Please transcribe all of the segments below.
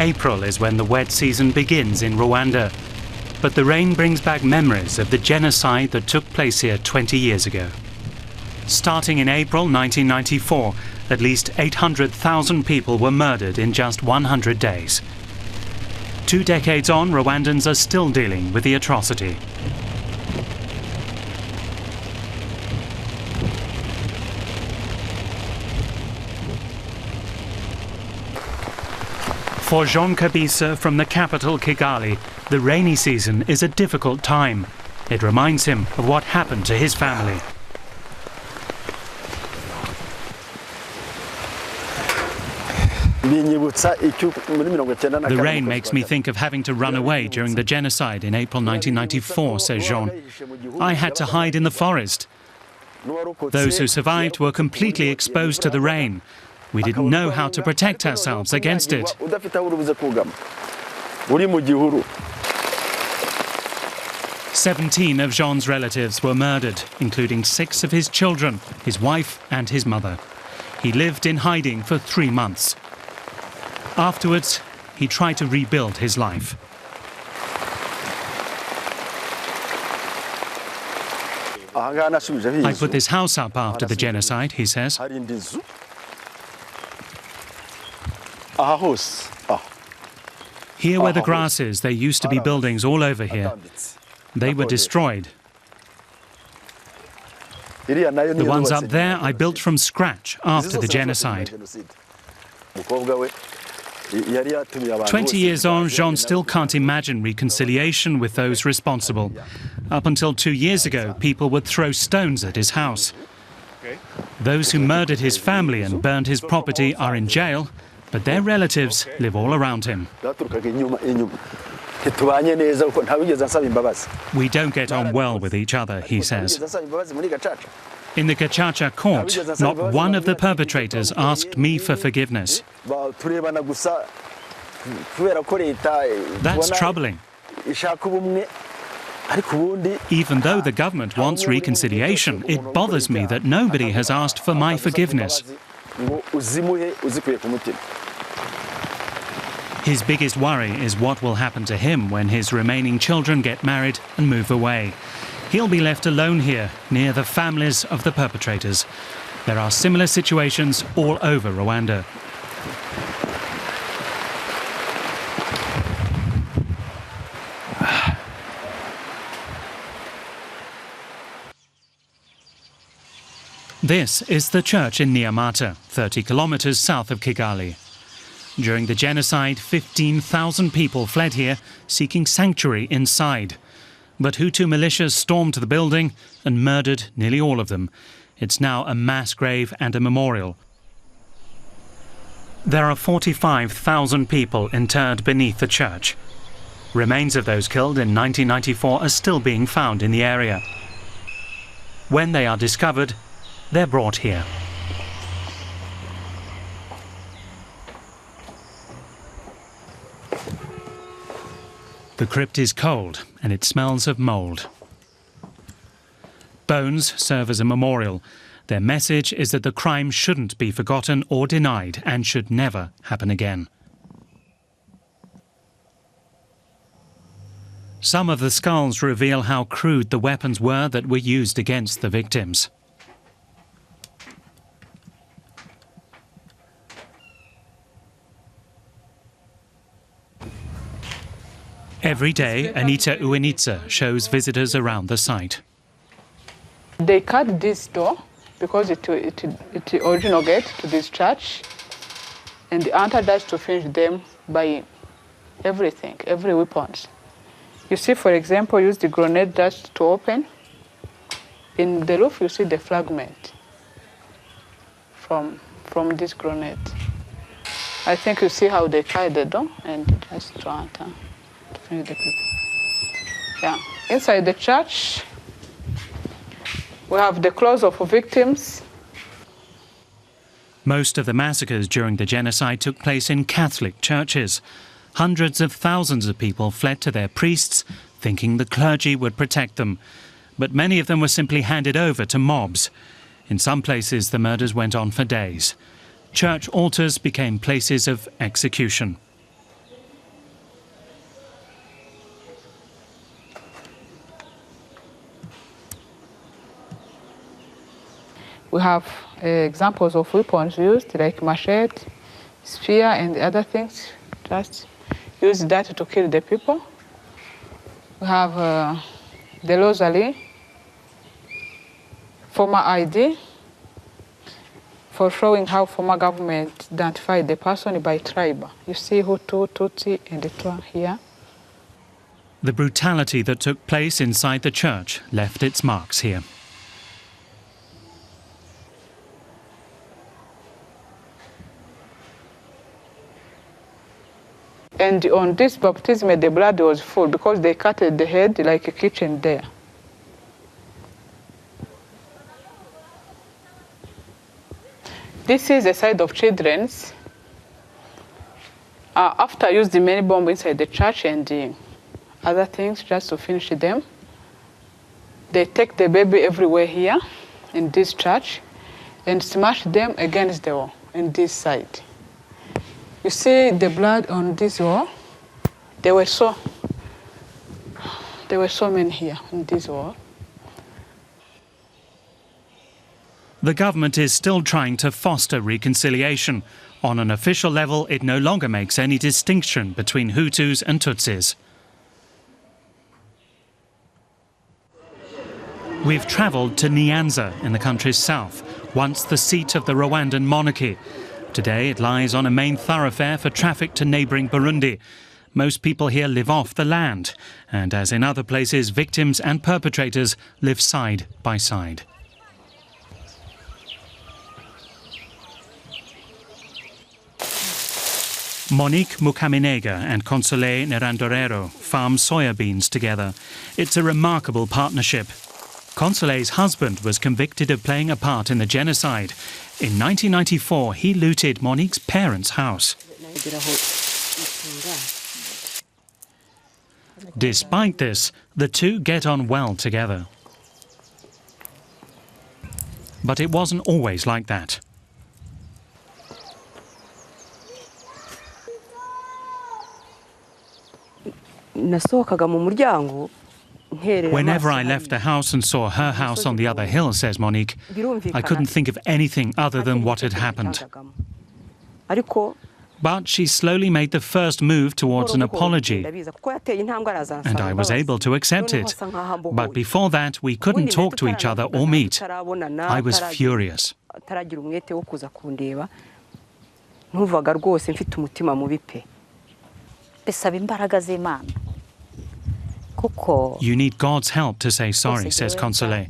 April is when the wet season begins in Rwanda. But the rain brings back memories of the genocide that took place here 20 years ago. Starting in April 1994, at least 800,000 people were murdered in just 100 days. 2 decades on, Rwandans are still dealing with the atrocity. For Jean Kabisa from the capital Kigali, the rainy season is a difficult time. It reminds him of what happened to his family. The rain makes me think of having to run away during the genocide in April 1994, says Jean. I had to hide in the forest. Those who survived were completely exposed to the rain. We didn't know how to protect ourselves against it. 17 of Jean's relatives were murdered, including 6 of his children, his wife and his mother. He lived in hiding for 3 months. Afterwards, he tried to rebuild his life. I put this house up after the genocide, he says. Here where the grass is, there used to be buildings all over here. They were destroyed. The ones up there I built from scratch after the genocide. 20 years on, Jean still can't imagine reconciliation with those responsible. Up until 2 years ago, people would throw stones at his house. Those who murdered his family and burned his property are in jail, but their relatives live all around him. We don't get on well with each other, he says. In the Gacaca court, not one of the perpetrators asked me for forgiveness. That's troubling. Even though the government wants reconciliation, it bothers me that nobody has asked for my forgiveness. His biggest worry is what will happen to him when his remaining children get married and move away. He'll be left alone here, near the families of the perpetrators. There are similar situations all over Rwanda. This is the church in Neomata, 30 kilometers south of Kigali. During the genocide, 15,000 people fled here, seeking sanctuary inside. But Hutu militias stormed the building and murdered nearly all of them. It's now a mass grave and a memorial. There are 45,000 people interred beneath the church. Remains of those killed in 1994 are still being found in the area. When they are discovered, they're brought here. The crypt is cold and it smells of mould. Bones serve as a memorial. Their message is that the crime shouldn't be forgotten or denied and should never happen again. Some of the skulls reveal how crude the weapons were that were used against the victims. Every day, Anita Uenitsa shows visitors around the site. They cut this door because it original gate to this church, and the hunter does to finish them by everything, every weapons. You see, for example, use the grenade dust to open. In the roof, you see the fragment from this grenade. I think you see how they cut the door and just to enter. The people. Yeah. Inside the church, we have the clothes of victims. Most of the massacres during the genocide took place in Catholic churches. Hundreds of thousands of people fled to their priests, thinking the clergy would protect them. But many of them were simply handed over to mobs. In some places, the murders went on for days. Church altars became places of execution. We have examples of weapons used, like machete, spear, and other things. Just use that to kill the people. We have the rosary, former ID, for showing how former government identified the person by tribe. You see Hutu, Tutsi, and Twa here. The brutality that took place inside the church left its marks here. And on this baptism, the blood was full because they cut the head like a kitchen there. This is the side of children's. After I used the many bomb inside the church and the other things just to finish them, they take the baby everywhere here in this church and smash them against the wall in this side. You see the blood on this wall? There were so many here on this wall. The government is still trying to foster reconciliation. On an official level, it no longer makes any distinction between Hutus and Tutsis. We've travelled to Nyanza in the country's south, once the seat of the Rwandan monarchy. Today it lies on a main thoroughfare for traffic to neighbouring Burundi. Most people here live off the land, and as in other places, victims and perpetrators live side by side. Monique Mukaminega and Console Nerandorero farm soybeans together. It's a remarkable partnership. Console's husband was convicted of playing a part in the genocide. In 1994, he looted Monique's parents' house. Despite this, the two get on well together. But it wasn't always like that. Whenever I left the house and saw her house on the other hill, says Monique, I couldn't think of anything other than what had happened. But she slowly made the first move towards an apology, and I was able to accept it. But before that, we couldn't talk to each other or meet. I was furious. You need God's help to say sorry, says Console.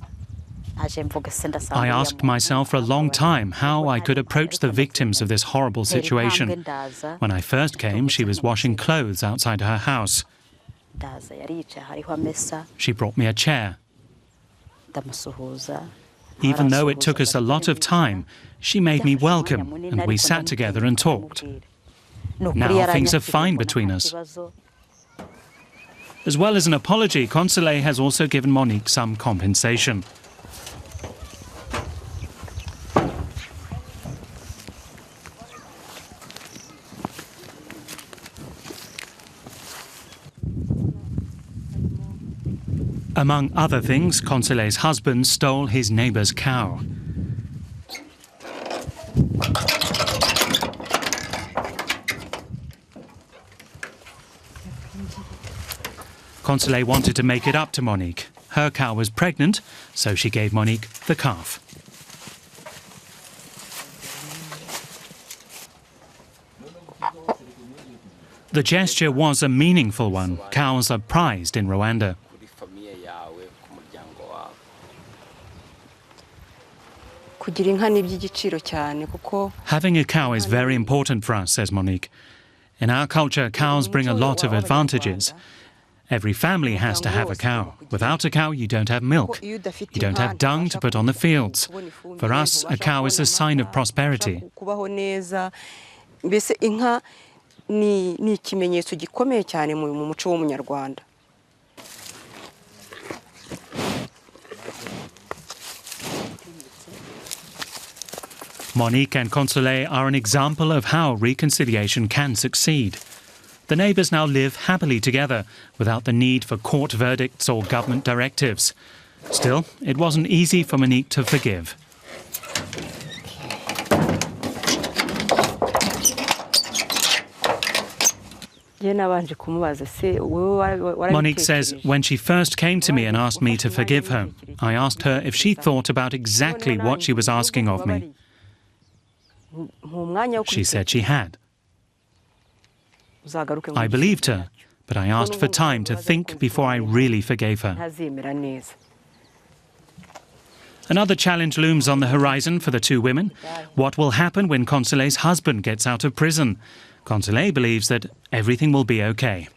I asked myself for a long time how I could approach the victims of this horrible situation. When I first came, she was washing clothes outside her house. She brought me a chair. Even though it took us a lot of time, she made me welcome, and we sat together and talked. Now things are fine between us. As well as an apology, Console has also given Monique some compensation. Among other things, Console's husband stole his neighbour's cow. Console wanted to make it up to Monique. Her cow was pregnant, so she gave Monique the calf. The gesture was a meaningful one. Cows are prized in Rwanda. Having a cow is very important for us, says Monique. In our culture, cows bring a lot of advantages. Every family has to have a cow. Without a cow, you don't have milk. You don't have dung to put on the fields. For us, a cow is a sign of prosperity. Monique and Console are an example of how reconciliation can succeed. The neighbours now live happily together without the need for court verdicts or government directives. Still, it wasn't easy for Monique to forgive. Monique says when she first came to me and asked me to forgive her, I asked her if she thought about exactly what she was asking of me. She said she had. I believed her, but I asked for time to think before I really forgave her. Another challenge looms on the horizon for the two women. What will happen when Consolee's husband gets out of prison? Consolee believes that everything will be okay.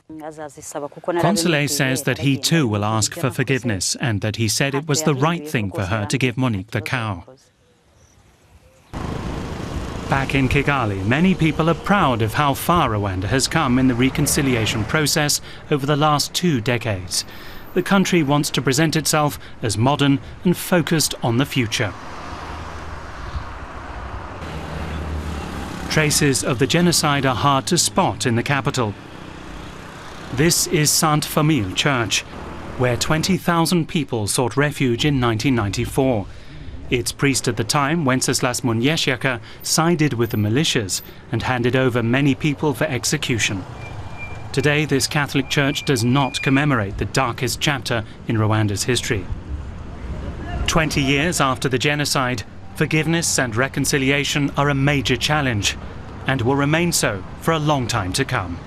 Consolee says that he too will ask for forgiveness and that he said it was the right thing for her to give Monique the cow. Back in Kigali, many people are proud of how far Rwanda has come in the reconciliation process over the last 2 decades. The country wants to present itself as modern and focused on the future. Traces of the genocide are hard to spot in the capital. This is Sainte Famille Church, where 20,000 people sought refuge in 1994. Its priest at the time, Wenceslas Munyeshyaka, sided with the militias and handed over many people for execution. Today, this Catholic church does not commemorate the darkest chapter in Rwanda's history. 20 years after the genocide, forgiveness and reconciliation are a major challenge and will remain so for a long time to come.